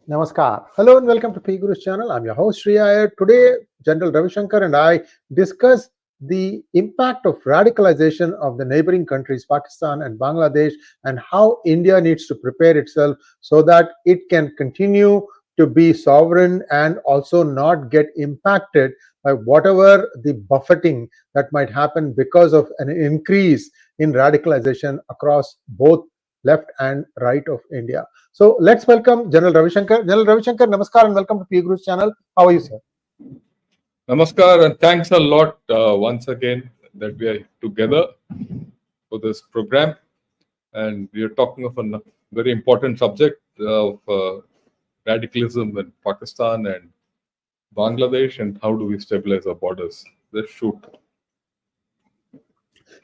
Namaskar. Hello and welcome to PGurus channel. I'm your host Sree Iyer. Today, General Ravi Shankar and I discuss the impact of radicalization of the neighboring countries, Pakistan and Bangladesh, and how India needs to prepare itself so that it can continue to be sovereign and also not get impacted by whatever the buffeting that might happen because of an increase in radicalization across both left and right of India. So let's welcome General Ravi Shankar. General Ravi Shankar, namaskar and welcome to PGurus channel. How are you, sir? Namaskar and thanks a lot once again that we are together for this program, and we are talking of a very important subject of radicalism in Pakistan and Bangladesh, and how do we stabilize our borders. Let's shoot.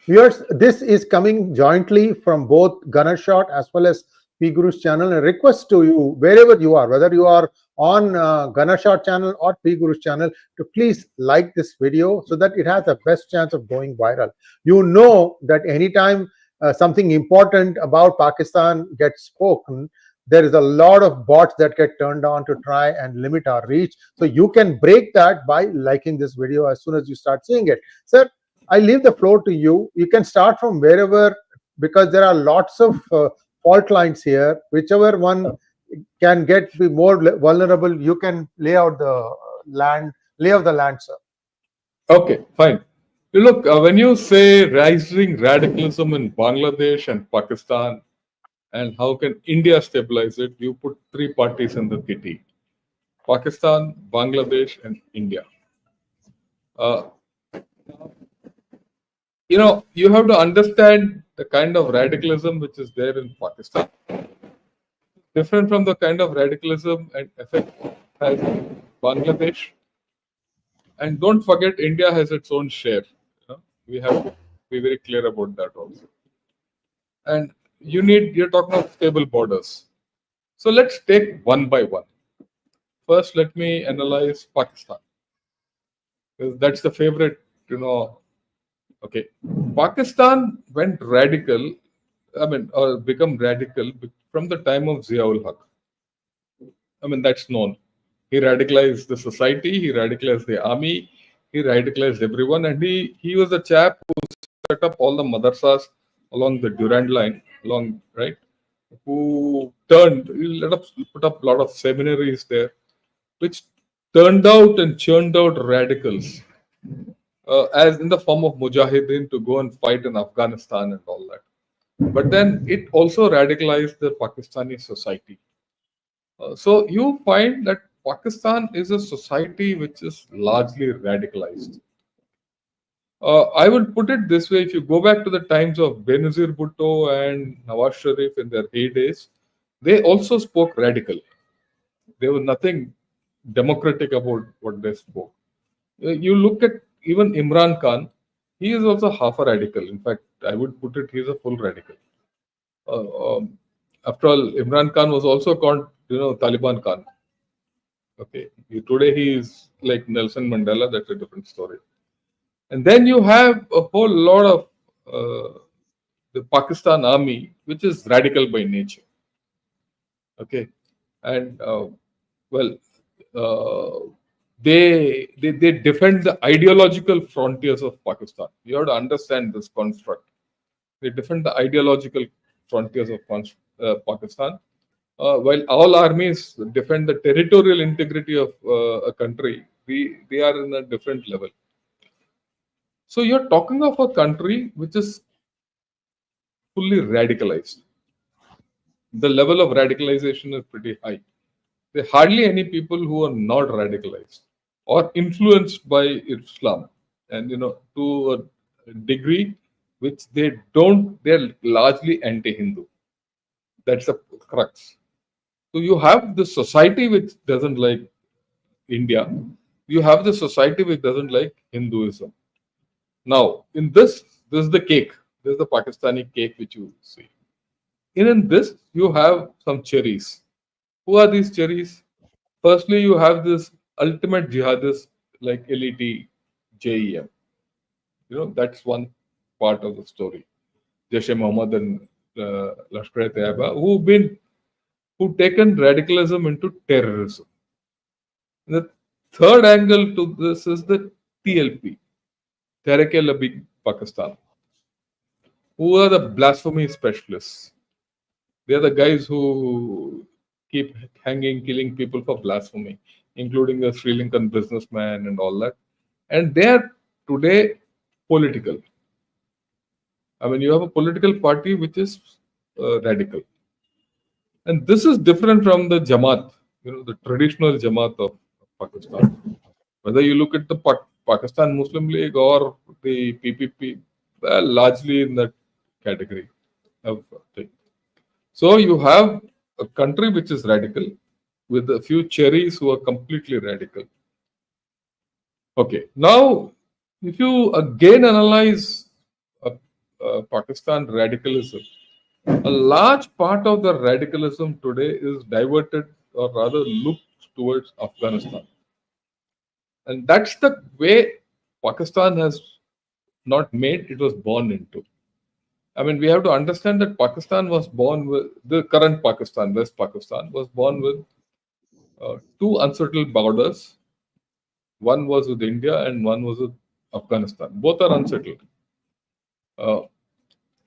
Viewers, this is coming jointly from both Gunnershot as well as PGurus channel. A request to you, wherever you are, whether you are on Gunnershot channel or PGurus channel, to please like this video so that it has the best chance of going viral. You know that anytime something important about Pakistan gets spoken, there is a lot of bots that get turned on to try and limit our reach. So you can break that by liking this video as soon as you start seeing it. Sir, I leave the floor to you. You can start from wherever, because there are lots of fault lines here. Whichever one can be more vulnerable, you can lay out the land, sir. Okay, fine. You look, when you say rising radicalism in Bangladesh and Pakistan, and how can India stabilize it, you put three parties in the kitty: Pakistan, Bangladesh, and India. You have to understand the kind of radicalism which is there in Pakistan, different from the kind of radicalism and effect has Bangladesh. And don't forget, India has its own share. We have to be very clear about that also. And you're talking of stable borders. So let's take one by one. First, let me analyze Pakistan, because that's the favorite, Okay, Pakistan went radical, or become radical from the time of 𝗤𝙬𝙁. That's known. He radicalized the society, he radicalized the army, he radicalized everyone, and he was the chap who set up all the madrasas along the Durand line, right? Who put up a lot of seminaries there, which turned out and churned out radicals. As in the form of mujahideen to go and fight in Afghanistan and all that. But then it also radicalized the Pakistani society. So you find that Pakistan is a society which is largely radicalized. I would put it this way: if you go back to the times of Benazir Bhutto and Nawaz Sharif in their heydays, they also spoke radical. There was nothing democratic about what they spoke. You look at even Imran Khan, he is also half a radical. In fact, I would put it, he is a full radical. After all, Imran Khan was also called, Taliban Khan. Okay, today he is like Nelson Mandela. That's a different story. And then you have a whole lot of the Pakistan army, which is radical by nature. Okay, and they defend the ideological frontiers of Pakistan. You have to understand this construct. They defend the ideological frontiers of Pakistan, while all armies defend the territorial integrity of a country. They are in a different level. So you're talking of a country which is fully radicalized. The level of radicalization is pretty high. There are hardly any people who are not radicalized or influenced by Islam, and to a degree which they're largely anti-Hindu. That's the crux. So you have the society which doesn't like India. You have the society which doesn't like Hinduism. Now, in this is the cake. This is the Pakistani cake which you see. In this, you have some cherries. Who are these cherries? Firstly, you have this ultimate jihadists like LET, JEM. That's one part of the story. Jaish-e-Mohammed and Lashkar-e-Taiba, who've been who taken radicalism into terrorism. And the third angle to this is the TLP, 𝗤𝙧𝙤𝘀𝘆 Pakistan, who are the blasphemy specialists. They are the guys who keep hanging, killing people for blasphemy, including a Sri Lankan businessman and all that. And they are today political. I mean, you have a political party which is radical. And this is different from the Jamaat, the traditional Jamaat of Pakistan. Whether you look at the Pakistan Muslim League or the PPP, they're largely in that category of thing. So you have a country which is radical with a few cherries who are completely radical. Okay, now if you again analyze Pakistan radicalism, a large part of the radicalism today is diverted or rather looked towards Afghanistan. And that's the way Pakistan has not made, it was born into. I mean, we have to understand that Pakistan was born with, the current Pakistan, West Pakistan, was born with two unsettled borders. One was with India and one was with Afghanistan. Both are unsettled.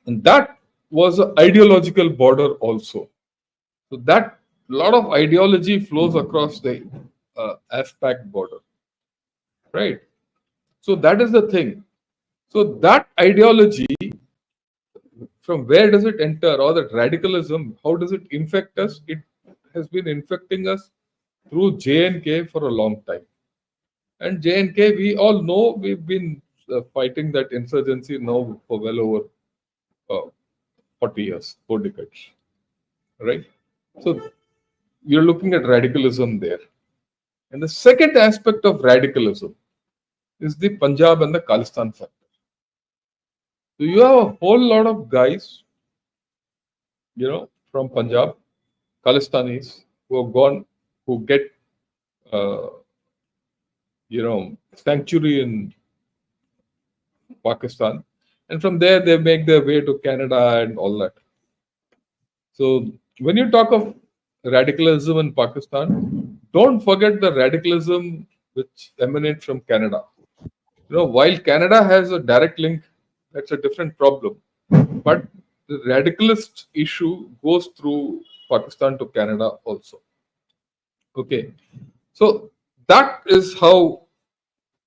And that was an ideological border also. So that lot of ideology flows across the AFPAC border. Right? So that is the thing. So that ideology, from where does it enter, or that radicalism, how does it infect us? It has been infecting us through J&K for a long time. And J&K, we all know, we've been fighting that insurgency now for well over 40 years, 4 decades. Right? So you're looking at radicalism there. And the second aspect of radicalism is the Punjab and the Khalistan factor. So you have a whole lot of guys, from Punjab, Khalistanis, who have gone, who get, sanctuary in Pakistan. And from there, they make their way to Canada and all that. So when you talk of radicalism in Pakistan, don't forget the radicalism which emanates from Canada. While Canada has a direct link, that's a different problem. But the radicalist issue goes through Pakistan to Canada also. Okay. So that is how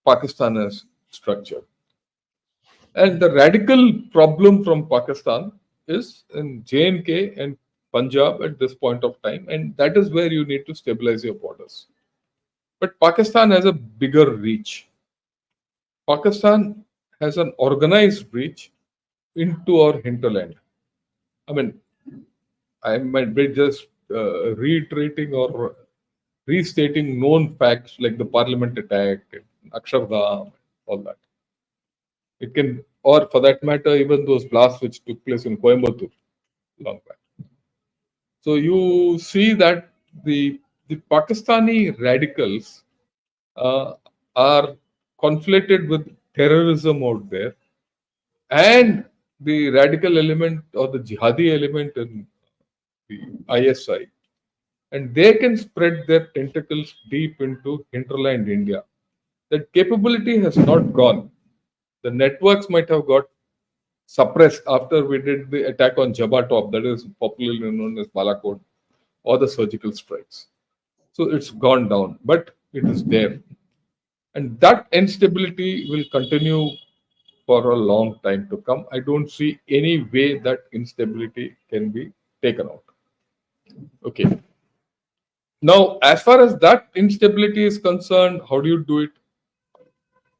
Pakistan is structured. And the radical problem from Pakistan is in J&K and Punjab at this point of time. And that is where you need to stabilize your borders. But Pakistan has a bigger reach. Pakistan has an organized reach into our hinterland. I mean, I might be just reiterating or restating known facts like the parliament attack, Akshardham, all that. It can, or for that matter, even those blasts which took place in Coimbatore long back. So you see that the Pakistani radicals are conflated with terrorism out there, and the radical element or the jihadi element in the ISI, and they can spread their tentacles deep into hinterland India. That capability has not gone. The networks might have got suppressed after we did the attack on Jabba Top, that is popularly known as Balakot, or the surgical strikes. So it's gone down, but it is there. And that instability will continue for a long time to come. I don't see any way that instability can be taken out. Okay. Now, as far as that instability is concerned, how do you do it?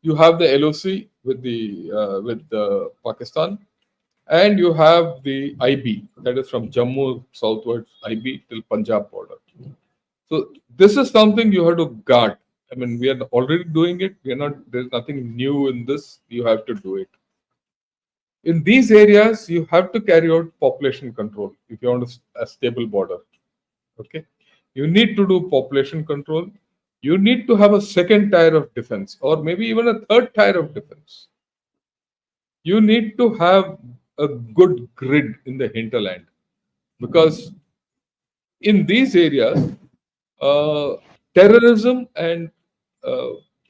You have the LOC with the Pakistan, and you have the IB, that is from Jammu southwards, IB till Punjab border. So this is something you have to guard. I mean, we are already doing it. There's nothing new in this. You have to do it. In these areas, you have to carry out population control if you want a stable border. Okay. You need to do population control. You need to have a second tier of defense, or maybe even a third tier of defense. You need to have a good grid in the hinterland, because in these areas, terrorism and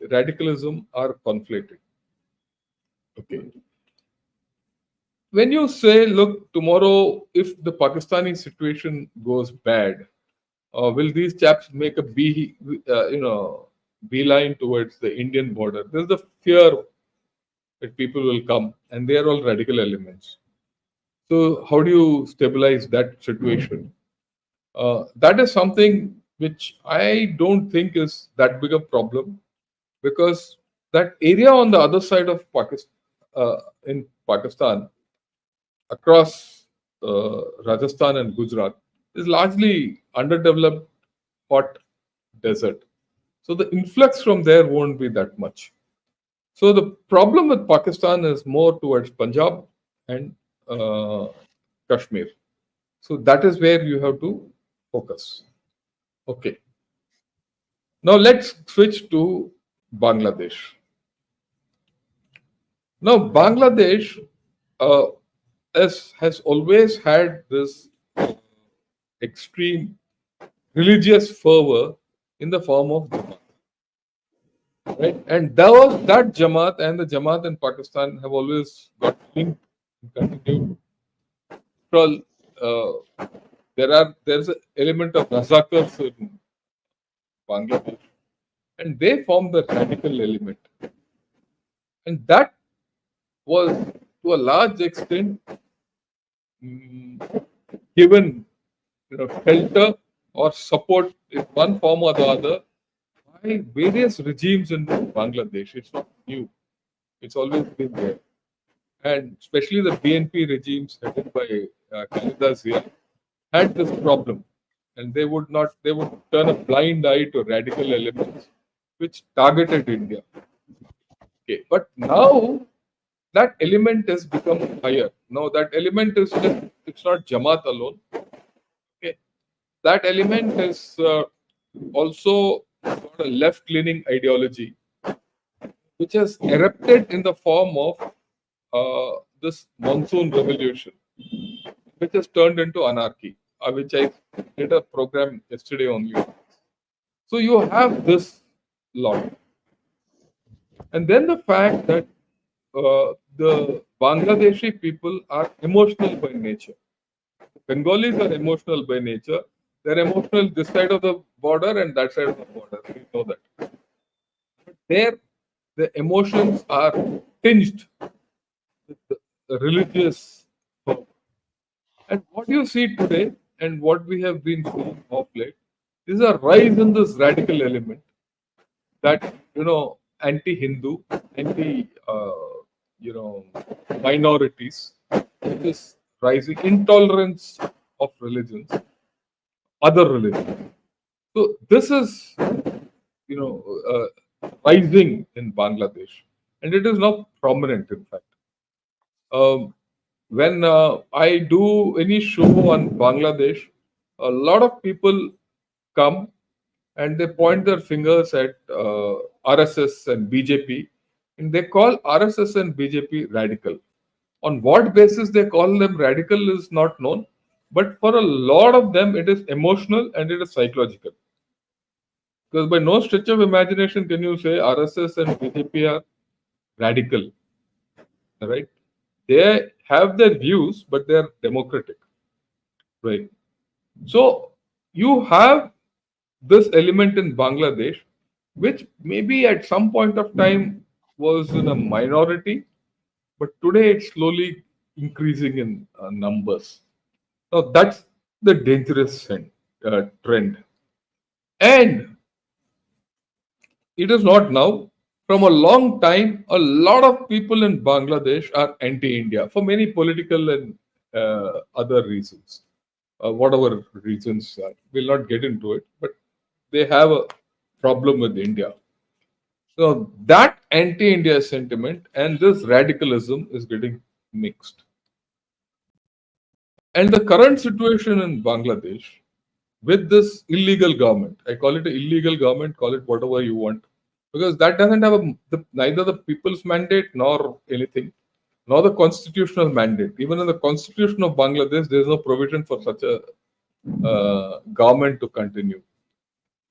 radicalism are conflated. Okay. When you say, look, tomorrow, if the Pakistani situation goes bad, will these chaps make a beeline towards the Indian border? There's the fear that people will come, and they are all radical elements. So, how do you stabilize that situation? That is something which I don't think is that big a problem, because that area on the other side of Pakistan, in Pakistan, across Rajasthan and Gujarat, is largely underdeveloped hot desert. So the influx from there won't be that much. So the problem with Pakistan is more towards Punjab and Kashmir. So that is where you have to focus. Okay. Now let's switch to Bangladesh. Now Bangladesh has always had this extreme religious fervor in the form of Jamaat. Right? And that Jamaat and the Jamaat in Pakistan have always got linked and continued. Well, there's an element of Razakars in Bangladesh, and they form the radical element. And that was, to a large extent, given shelter or support in one form or the other by various regimes in Bangladesh. It's not new. It's always been there. And especially the BNP regimes headed by 𝗤𝙬𝙤𝘀𝘀 had this problem. And they would turn a blind eye to radical elements which targeted India. Okay. But now that element has become higher. Now that element is it's not Jamaat alone. Okay. That element is also got a left-leaning ideology, which has erupted in the form of this monsoon revolution, which has turned into anarchy, which I did a program yesterday only. So you have this lot. And then the fact that the Bangladeshi people are emotional by nature. Bengalis are emotional by nature. They're emotional this side of the border and that side of the border. We know that. But there, the emotions are tinged with the religious fervor. And what you see today and what we have been seeing of late is a rise in this radical element that, anti-Hindu, minorities, which is rising, intolerance of religions, other religions. So this is, rising in Bangladesh, and it is now prominent. In fact, when I do any show on Bangladesh, a lot of people come and they point their fingers at RSS and BJP, and they call RSS and BJP radical. On what basis they call them radical is not known, but for a lot of them it is emotional and it is psychological. Because by no stretch of imagination can you say RSS and BJP are radical, right? They have their views, but they are democratic, right? So you have this element in Bangladesh, which maybe at some point of time was in a minority, but today it's slowly increasing in numbers. Now that's the dangerous trend. And it is not now. From a long time, a lot of people in Bangladesh are anti-India for many political and other reasons. Whatever reasons, we'll not get into it, but they have a problem with India. So that anti-India sentiment and this radicalism is getting mixed. And the current situation in Bangladesh with this illegal government, I call it an illegal government, call it whatever you want, because that doesn't have neither the people's mandate nor anything, nor the constitutional mandate. Even in the constitution of Bangladesh, there is no provision for such a government to continue.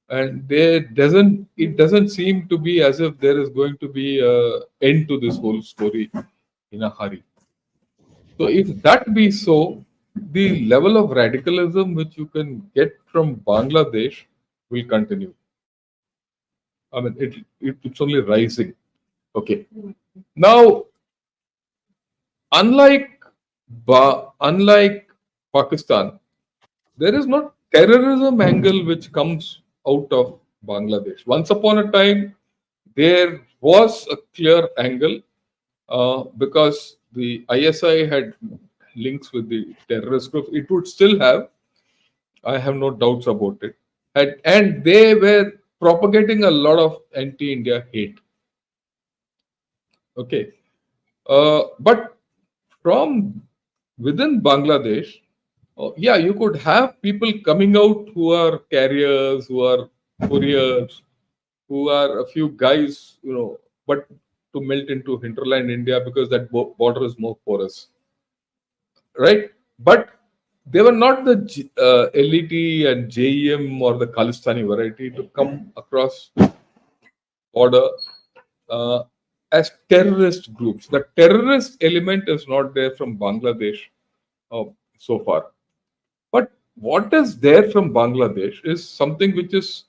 And it doesn't seem to be as if there is going to be an end to this whole story in a hurry. So if that be so, the level of radicalism which you can get from Bangladesh will continue. I mean, it's only rising. Okay. Now, unlike Pakistan, there is not terrorism angle which comes out of Bangladesh. Once upon a time, there was a clear angle because the ISI had links with the terrorist groups. It would still have. I have no doubts about it. And they were propagating a lot of anti-India hate. Okay. But from within Bangladesh, yeah, you could have people coming out who are carriers, who are couriers, who are a few guys, but to melt into hinterland India because that border is more porous, right? But they were not the LET and JEM or the Khalistani variety to come across border uh, as terrorist groups. The terrorist element is not there from Bangladesh so far. But what is there from Bangladesh is something which is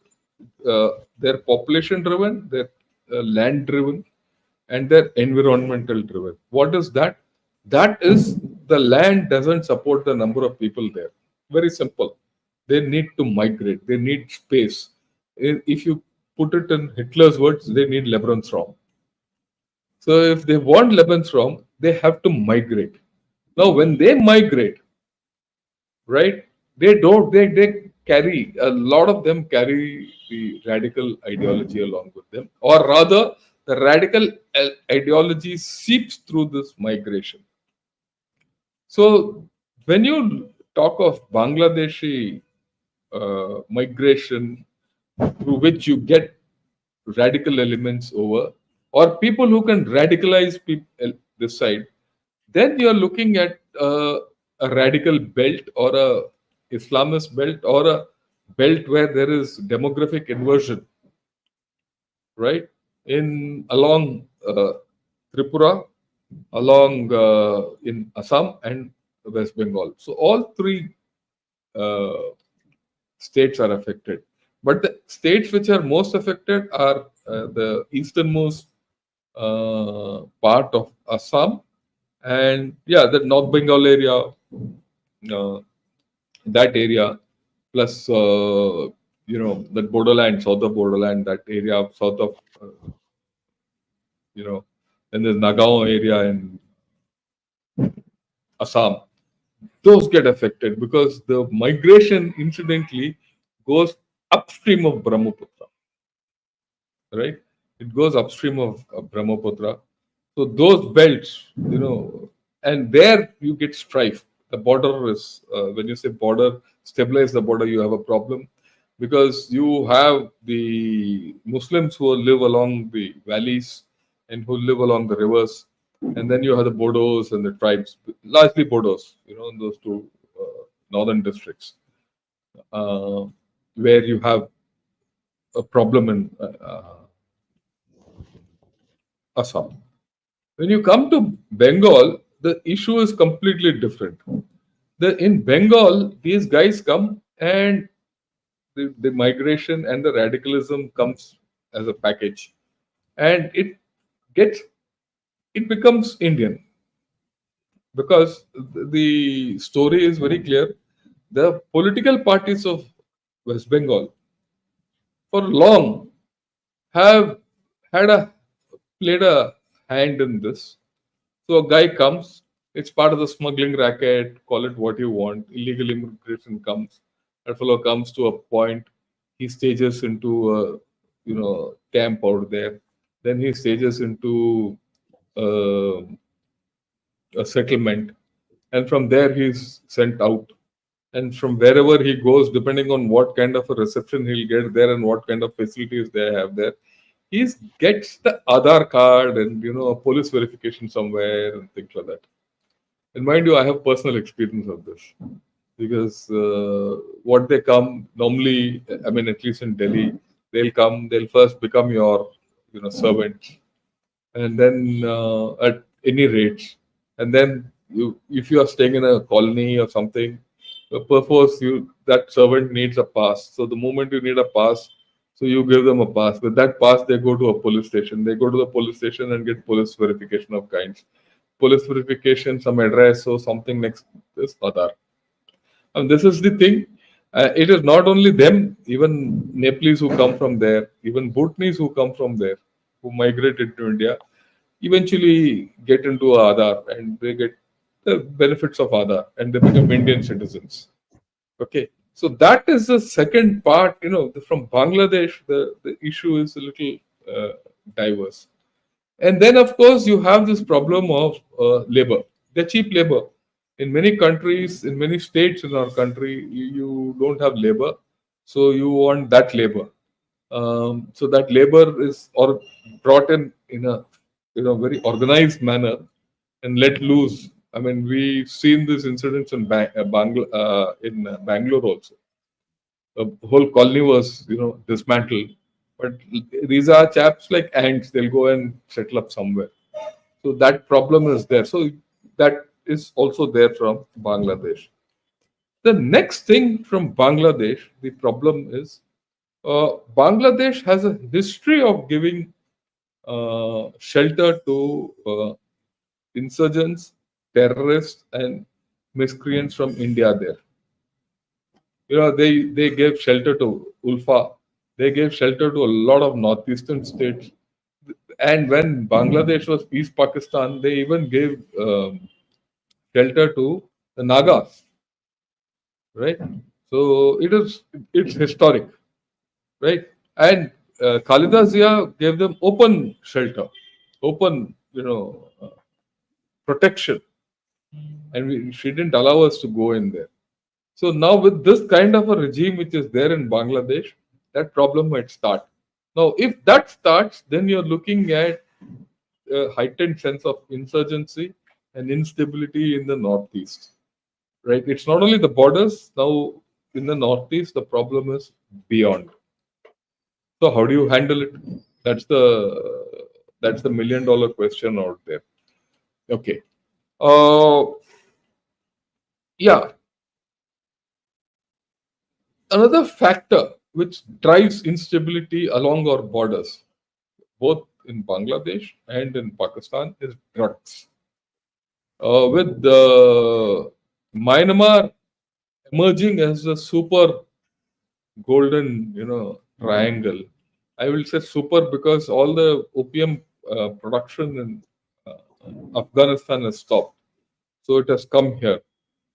their population driven, their land driven, and their environmental driven. What is that? That is the land doesn't support the number of people there. Very simple. They need to migrate. They need space. If you put it in Hitler's words, they need Lebensraum. So if they want Lebensraum, they have to migrate. Now, when they migrate, right, they carry, a lot of them carry the radical ideology along with them, or rather, the radical ideology seeps through this migration. So, when you talk of Bangladeshi migration through which you get radical elements over, or people who can radicalize people this side, then you're looking at a radical belt or a Islamist belt or a belt where there is demographic inversion, right? Along Tripura, along in Assam and West Bengal. So all three states are affected. But the states which are most affected are the easternmost part of Assam and the North Bengal area, that area, plus that borderland, south of borderland, that area south of then there's Nagaon area in Assam. Those get affected because the migration incidentally goes upstream of Brahmaputra, right? It goes upstream of Brahmaputra. So those belts, and there you get strife. The border is, when you say border, stabilize the border, you have a problem because you have the Muslims who live along the valleys and who live along the rivers. And then you have the Bodos and the tribes, largely Bodos, in those two northern districts, where you have a problem in Assam. When you come to Bengal, the issue is completely different. In Bengal, these guys come and the migration and the radicalism comes as a package. And it becomes Indian. Because the story is very clear. The political parties of West Bengal for long have played a hand in this. So a guy comes, it's part of the smuggling racket, call it what you want. Illegal immigration comes. That fellow comes to a point, he stages into a camp out there. Then he stages into a settlement. And from there he's sent out. And from wherever he goes, depending on what kind of a reception he'll get there and what kind of facilities they have there, he gets the Aadhaar card and a police verification somewhere and things like that. And mind you, I have personal experience of this. because what they come normally, I mean, at least in Delhi, they'll first become your servants, and then at any rates, and then if you are staying in a colony or something, perforce that servant needs a pass. So the moment you need a pass, so you give them a pass. With that pass, they go to a police station. They go to the police station and get police verification of kinds. Police verification, some address or something next is Aadhaar. And this is the thing. It is not only them, even Nepalese who come from there, even Bhutanese who come from there, who migrated to India, eventually get into Aadhaar and they get the benefits of Aadhaar and they become Indian citizens. Okay. So that is the second part. From Bangladesh, the issue is a little diverse. And then, of course, you have this problem of labor. The cheap labor. In many countries, in many states in our country, you don't have labor. So you want that labor. So that labor is brought in a very organized manner and let loose. I mean, we've seen this incidents in Bangalore also. The whole colony was dismantled. But these are chaps like ants. They'll go and settle up somewhere. So that problem is there. So that is also there from Bangladesh. The next thing from Bangladesh, the problem is Bangladesh has a history of giving shelter to insurgents, terrorists, and miscreants from India there. They gave shelter to Ulfa. They gave shelter to a lot of northeastern states. And when Bangladesh was East Pakistan, they even gave shelter to the Nagas. Right? So it's historic. Right? And Khalida Zia gave them open shelter, open, protection. And she didn't allow us to go in there. So now with this kind of a regime which is there in Bangladesh, that problem might start. Now, if that starts, then you're looking at a heightened sense of insurgency and instability in the Northeast. Right? It's not only the borders. Now, in the Northeast, the problem is beyond. So how do you handle it? That's the $1 million question out there. Okay. Yeah. Another factor which drives instability along our borders, both in Bangladesh and in Pakistan, is drugs. With Myanmar emerging as a super golden, triangle. I will say super because all the opium production in Afghanistan has stopped. So it has come here.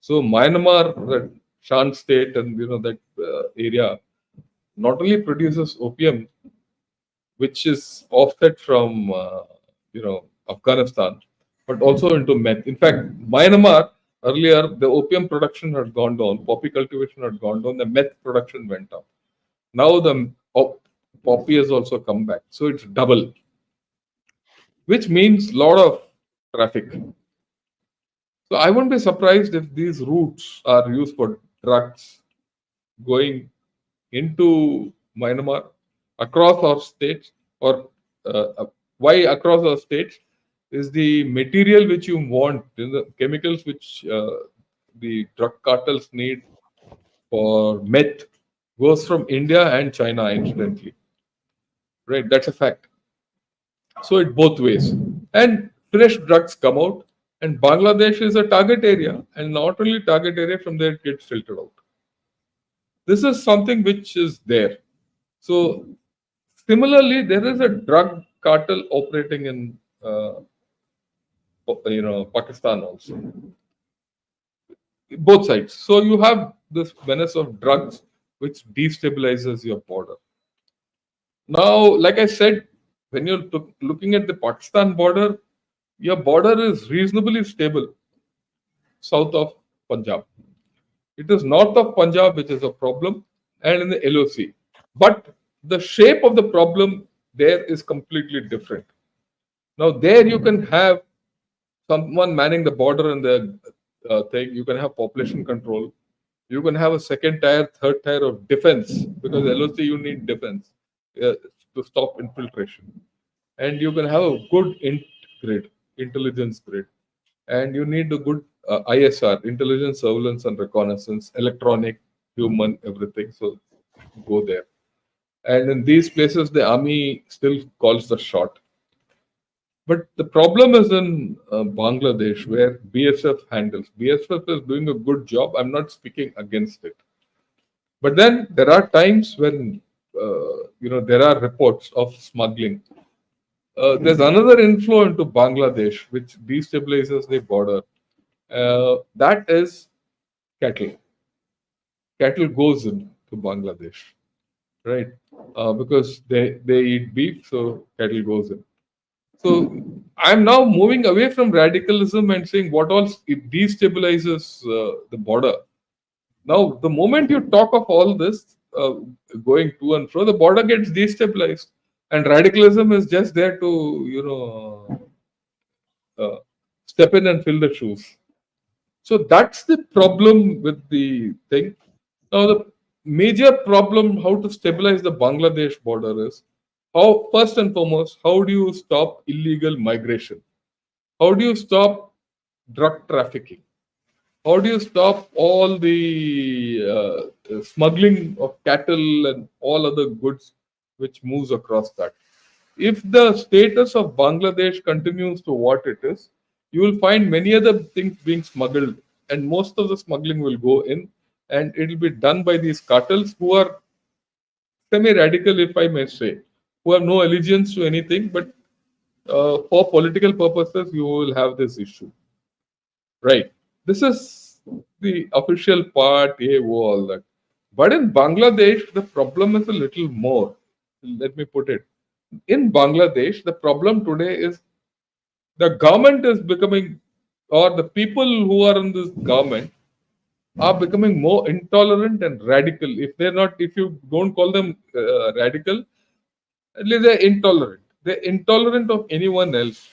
So Myanmar, that Shan state and that area, not only produces opium, which is offset from Afghanistan, but also into meth. In fact, Myanmar earlier the opium production had gone down, poppy cultivation had gone down, the meth production went up. Now the poppy has also come back, so it's double, which means a lot of traffic. So I won't be surprised if these routes are used for drugs going into Myanmar across our states, or why across our states is the material which you want, the chemicals which the drug cartels need for meth goes from India and China, incidentally. Right, that's a fact. So it both ways. And fresh drugs come out, and Bangladesh is a target area, and not only target area, from there it gets filtered out. This is something which is there. So similarly, there is a drug cartel operating in Pakistan also. Both sides. So you have this menace of drugs which destabilizes your border. Now, like I said, when you're looking at the Pakistan border, your border is reasonably stable south of Punjab. It is north of Punjab which is a problem, and in the LOC. But the shape of the problem there is completely different. Now, there you can have someone manning the border and the thing. You can have population control. You can have a second tier, third tier of defense, because LOC you need defense to stop infiltration. And you can have a good grid, intelligence grid. And you need a good ISR, intelligence, surveillance, and reconnaissance, electronic, human, everything. So go there. And in these places, the army still calls the shot. But the problem is in Bangladesh, where BSF handles. BSF is doing a good job. I'm not speaking against it. But then there are times when there are reports of smuggling. There's another inflow into Bangladesh which destabilizes the border. That is cattle. Cattle goes into Bangladesh, right? Because they eat beef, so cattle goes in. So I'm now moving away from radicalism and saying what else it destabilizes the border. Now, the moment you talk of all this going to and fro, the border gets destabilized, and radicalism is just there to step in and fill the shoes. So that's the problem with the thing. Now, the major problem how to stabilize the Bangladesh border is how, first and foremost, how do you stop illegal migration? How do you stop drug trafficking? How do you stop all the smuggling of cattle and all other goods which moves across that? If the status of Bangladesh continues to what it is, you will find many other things being smuggled, and most of the smuggling will go in, and it will be done by these cartels who are semi-radical, if I may say, who have no allegiance to anything, but for political purposes, you will have this issue. Right. This is the official part, all that. But in Bangladesh, the problem is a little more. Let me put it. In Bangladesh, the problem today is the government is becoming, or the people who are in this government are becoming more intolerant and radical. If you don't call them radical, at least they're intolerant. They're intolerant of anyone else.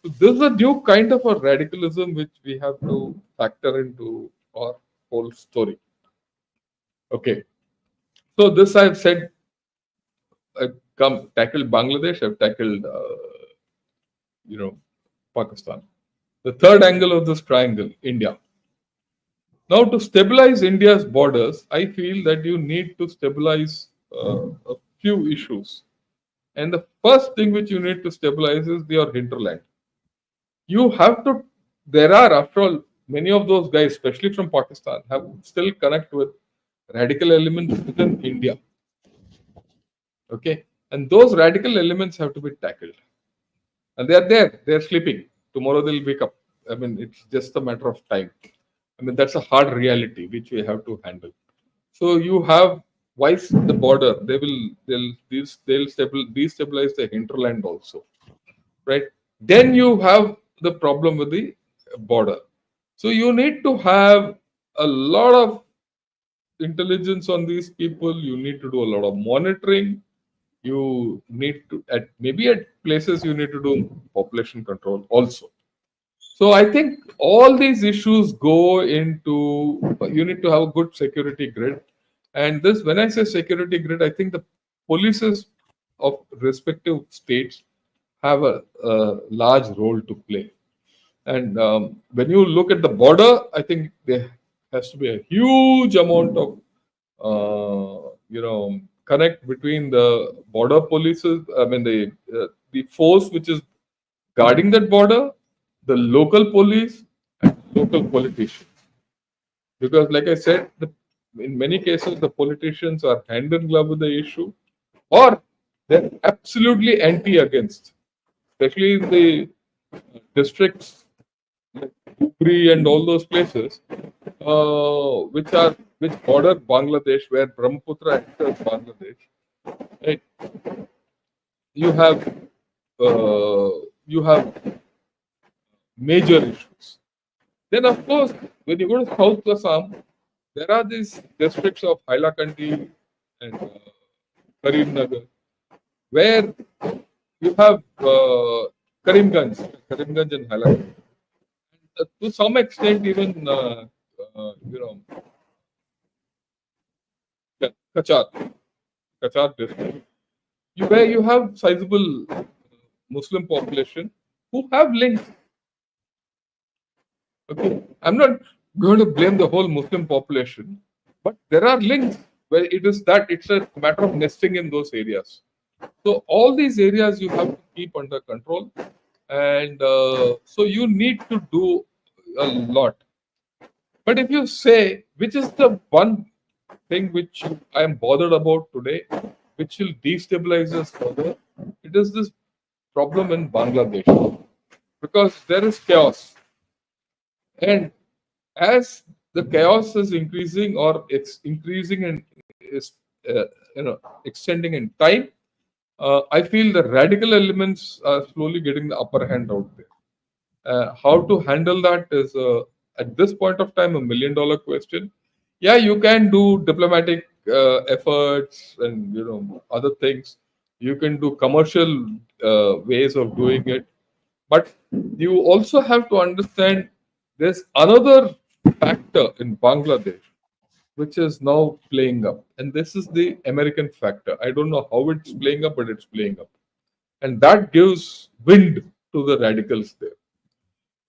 So this is a new kind of a radicalism which we have to factor into our whole story. Okay. So this I've said, I've tackled Bangladesh, I've tackled, Pakistan. The third angle of this triangle, India. Now, to stabilize India's borders, I feel that you need to stabilize a few issues. And the first thing which you need to stabilize is your hinterland. You have to, after all, many of those guys, especially from Pakistan, have still connect with radical elements within India. Okay. And those radical elements have to be tackled. And they are there, they are sleeping. Tomorrow they'll wake up. I mean, it's just a matter of time. I mean, that's a hard reality which we have to handle. So you have wise the border. They'll destabilize the hinterland also, right? Then you have the problem with the border. So you need to have a lot of intelligence on these people. You need to do a lot of monitoring. You need to at places you need to do population control also. So I think all these issues go into, you need to have a good security grid. And this, when I say security grid, I think the polices of respective states have a large role to play. And when you look at the border, I think there has to be a huge amount of, connect between the border polices. I mean, the force which is guarding that border, the local police, and local politicians. Because, like I said, in many cases, the politicians are hand in glove with the issue, or they're absolutely anti-against, especially in the districts like Dhubri and all those places, which border Bangladesh, where Brahmaputra enters Bangladesh. Right? You have major issues. Then, of course, when you go to South Assam, there are these districts of Hailakandi and Karimnagar, where you have Karimganj and Hailakandi. To some extent, even 𝗤𝗖𝗄 district, where you have sizable Muslim population who have links. Okay, I'm not going to blame the whole Muslim population, but there are links where it's a matter of nesting in those areas. So all these areas you have to keep under control, and so you need to do a lot. But if you say, which is the one thing which I am bothered about today, which will destabilize us further, it is this problem in Bangladesh, because there is chaos, and as the chaos is increasing, or it's increasing and is extending in time, I feel the radical elements are slowly getting the upper hand out there. How to handle that is, at this point of time, $1 million question. Yeah, you can do diplomatic efforts and other things. You can do commercial ways of doing it, but you also have to understand there's another factor in Bangladesh which is now playing up, and this is the American factor. I don't know how it's playing up, but it's playing up, and that gives wind to the radicals there.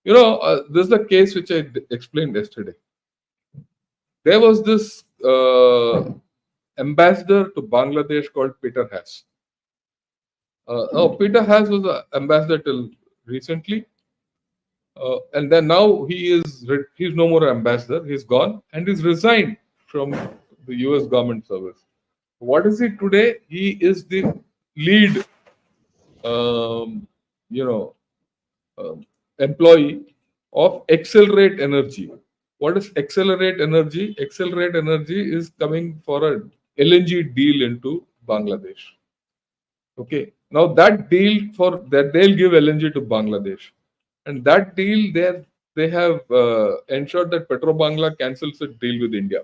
This is the case which I explained yesterday. There was this ambassador to Bangladesh called 𝗤𝗏𝗄𝗏. 𝗤𝗏𝗄𝗏 was an ambassador till recently, and then now he's no more an ambassador. He's gone and he's resigned from the US government service. What is he today? He is the lead, employee of Accelerate Energy. What is Accelerate Energy? Accelerate Energy is coming for a LNG deal into Bangladesh. Okay. Now that deal, for that they'll give LNG to Bangladesh, and that deal they have ensured that Petrobangla cancels its deal with India.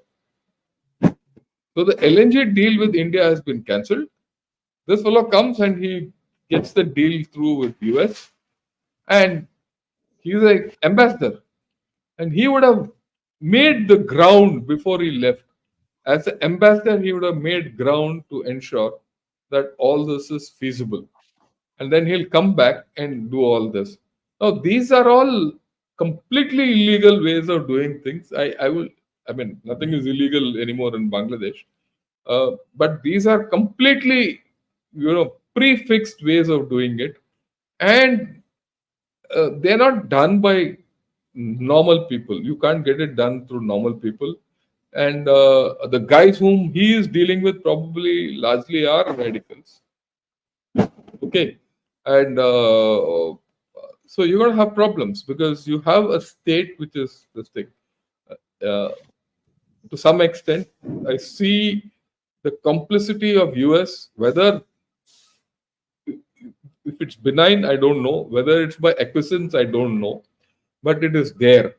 So the LNG deal with India has been cancelled. This fellow comes and he gets the deal through with US, and he's an ambassador, and he would have made the ground before he left. As an ambassador, he would have made ground to ensure that all this is feasible, and then he'll come back and do all this. Now, these are all completely illegal ways of doing things. I mean, nothing is illegal anymore in Bangladesh, but these are completely, prefixed ways of doing it, and they're not done by normal people. You can't get it done through normal people, and the guys whom he is dealing with probably largely are radicals. Okay, and so you're going to have problems because you have a state which is this thing. To some extent, I see the complicity of US, whether if it's benign, I don't know. Whether it's by acquiescence, I don't know. But it is there,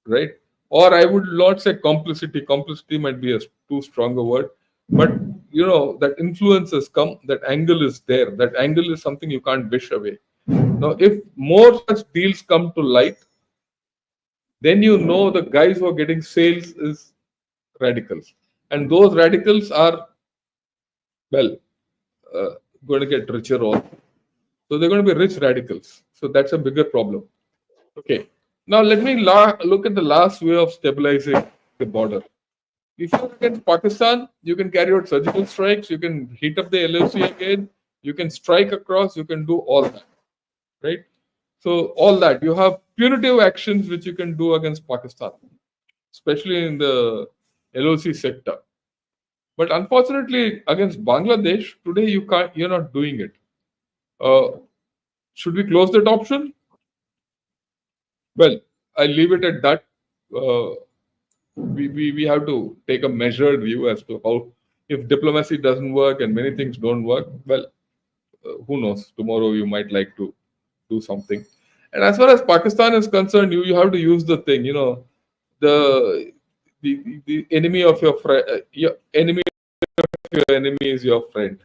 right? Or I would not say complicity. Complicity might be a too strong a word. But, that influence has come. That angle is there. That angle is something you can't wish away. Now, if more such deals come to light, then the guys who are getting sales is radicals. And those radicals are, going to get richer also. So they're going to be rich radicals. So that's a bigger problem. Okay. Now let me look at the last way of stabilizing the border. If you're against Pakistan, you can carry out surgical strikes. You can heat up the 𝗒𝐿𝐶 again. You can strike across. You can do all that, right? So all that, you have punitive actions which you can do against Pakistan, especially in the 𝗒𝐿𝐶 sector. But unfortunately, against Bangladesh today, you're not doing it. Should we close that option? Well, I leave it at that. We have to take a measured view as to how, if diplomacy doesn't work and many things don't work, well, who knows? Tomorrow you might like to do something. And as far as Pakistan is concerned, you have to use the thing. The enemy of your friend, your enemy of your enemy is your friend,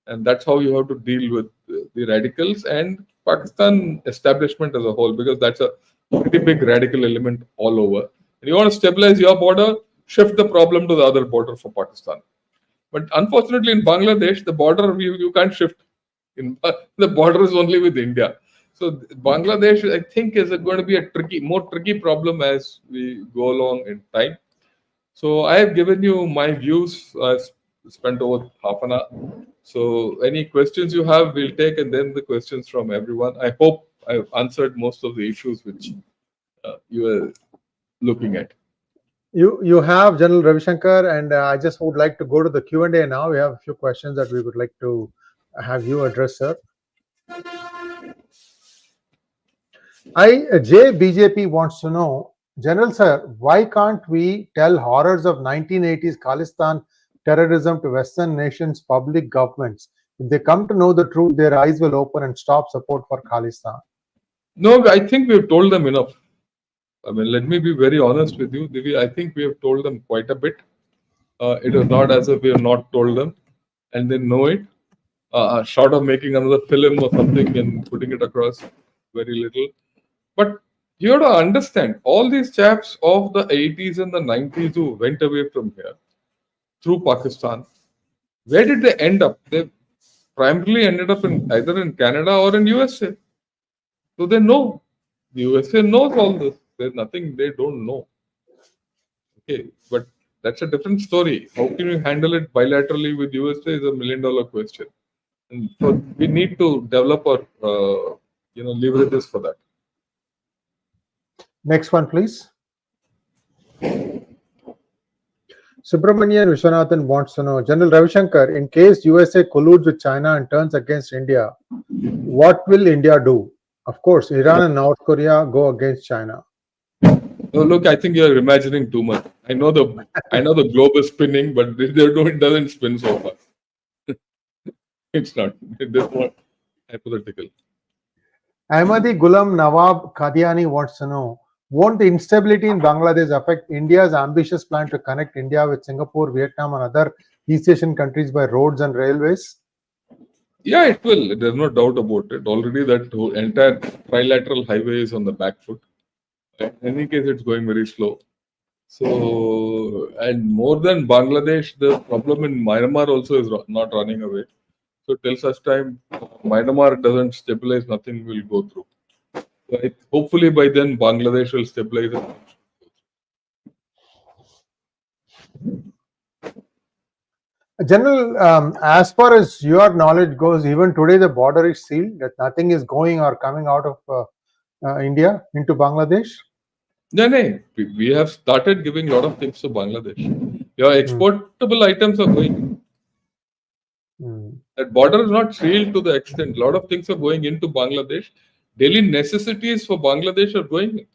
and that's how you have to deal with the radicals and Pakistan establishment as a whole, because that's a pretty big radical element all over. And you want to stabilize your border, shift the problem to the other border for Pakistan. But unfortunately, in Bangladesh, the border you can't shift. The border is only with India. So Bangladesh, I think, is going to be a more tricky problem as we go along in time. So I have given you my views. I've spent over half an hour. So any questions you have, we'll take, and then the questions from everyone. I hope I've answered most of the issues which you were looking at. You have General Ravi Shankar, and I just would like to go to the Q&A now. We have a few questions that we would like to have you address, sir. BJP wants to know, General Sir, why can't we tell horrors of 1980s Khalistan terrorism to Western nations' public governments? If they come to know the truth, their eyes will open and stop support for Khalistan. No, I think we've told them enough. I mean, let me be very honest with you, Divi. I think we have told them quite a bit. It is not as if we have not told them, and they know it. Short of making another film or something and putting it across, very little. But you have to understand, all these chaps of the 80s and the 90s who went away from here through Pakistan, where did they end up? They primarily ended up in either in Canada or in USA. So they know. The USA knows all this. There's nothing they don't know. Okay, but that's a different story. How can you handle it bilaterally with USA is $1 million question. And so we need to develop our leverages for that. Next one, please. Subramanian Vishwanathan wants to know, General Ravi Shankar, in case USA colludes with China and turns against India, what will India do? Of course, Iran and North Korea go against China. Oh, look, I think you're imagining too much. I know the globe is spinning, but it doesn't spin so fast. It's not. It's not hypothetical. Ahmadi Ghulam Nawab Qadiani wants to know, won't the instability in Bangladesh affect India's ambitious plan to connect India with Singapore, Vietnam, and other East Asian countries by roads and railways? Yeah, it will. There's no doubt about it. Already that whole entire trilateral highway is on the back foot. In any case, it's going very slow. So, and more than Bangladesh, the problem in Myanmar also is not running away. So till such time Myanmar doesn't stabilize, nothing will go through. So hopefully by then Bangladesh will stabilize. General, as far as your knowledge goes, even today the border is sealed, that nothing is going or coming out of India into Bangladesh? No, we have started giving a lot of things to Bangladesh. Your exportable items are going. That border is not sealed to the extent. A lot of things are going into Bangladesh. Daily necessities for Bangladesh are going in.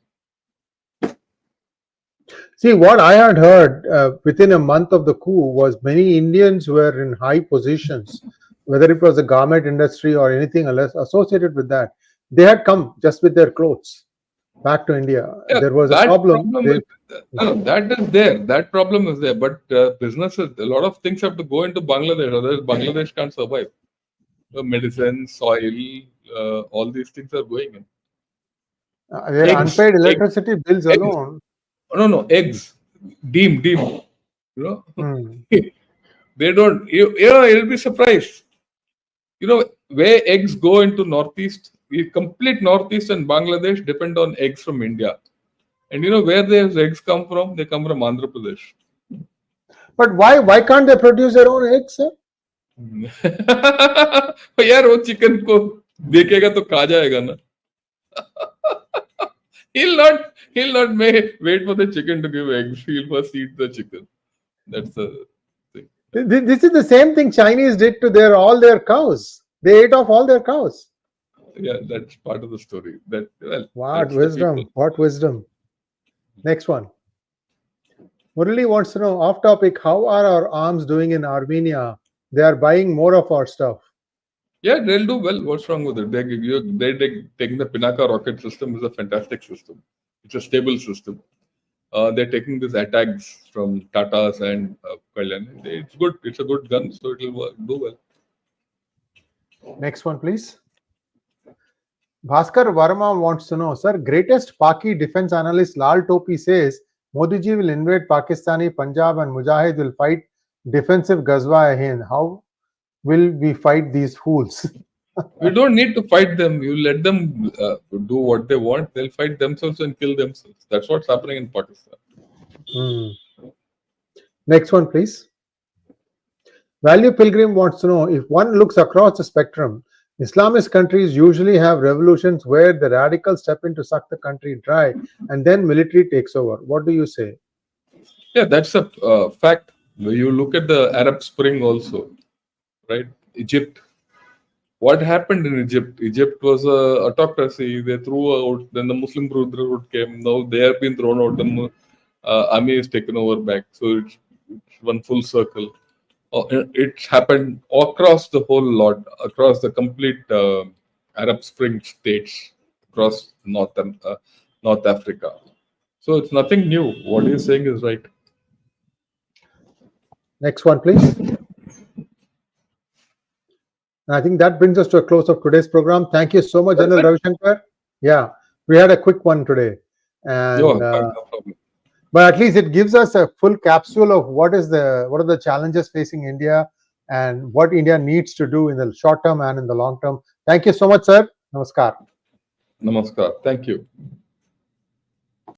See, what I had heard within a month of the coup was many Indians were in high positions, whether it was the garment industry or anything else associated with that. They had come just with their clothes back to India. Yeah, there was a problem. That is there. That problem is there. But businesses, a lot of things have to go into Bangladesh. Otherwise, Bangladesh can't survive. Medicine, soil, all these things are going in. Their unpaid electricity bills alone. No, eggs. Deem. You know, they don't. You'll be surprised. You know, where eggs go into Northeast, the complete Northeast and Bangladesh depend on eggs from India. And you know where those eggs come from? They come from Andhra Pradesh. But why can't they produce their own eggs, sir? यार वो chicken को देखेगा तो खा जाएगा ना. He'll not wait for the chicken to give eggs. He'll first eat the chicken. That's the thing. This is the same thing Chinese did to all their cows. They ate off all their cows. Yeah, that's part of the story. What wisdom. Next one. Murali wants to know, off topic, how are our arms doing in Armenia? They are buying more of our stuff. Yeah, they'll do well. What's wrong with it? They're taking the Pinaka rocket system. Is a fantastic system. It's a stable system. They're taking these attacks from Tatas and Kalyan. It's good. It's a good gun, so it will do well. Next one, please. Bhaskar Varma wants to know, sir, greatest Paki defense analyst Lal Topi says Modi ji will invade Pakistani Punjab and Mujahid will fight defensive 𝗤𝙗𝘗 𝗲𝘗. How will we fight these fools? We don't need to fight them. You let them do what they want. They'll fight themselves and kill themselves. That's what's happening in Pakistan. Next one, please. Value Pilgrim wants to know, if one looks across the spectrum, Islamist countries usually have revolutions where the radicals step in to suck the country dry and then military takes over. What do you say? Yeah, that's a fact. You look at the Arab Spring also, right? Egypt. What happened in Egypt? Egypt was a autocracy. They threw out. Then the Muslim Brotherhood came. Now they have been thrown out. The army is taken over back. So it's one full circle. It's happened across the whole lot, across the complete Arab Spring states, across North Africa. So it's nothing new. What you're saying is right. Next one, please. I think that brings us to a close of today's program. Thank you so much, General Ravi Shankar. Yeah, we had a quick one today, and No problem. but at least it gives us a full capsule of what are the challenges facing India and what India needs to do in the short term and in the long term. Thank you so much, sir. Namaskar. Namaskar. Thank you.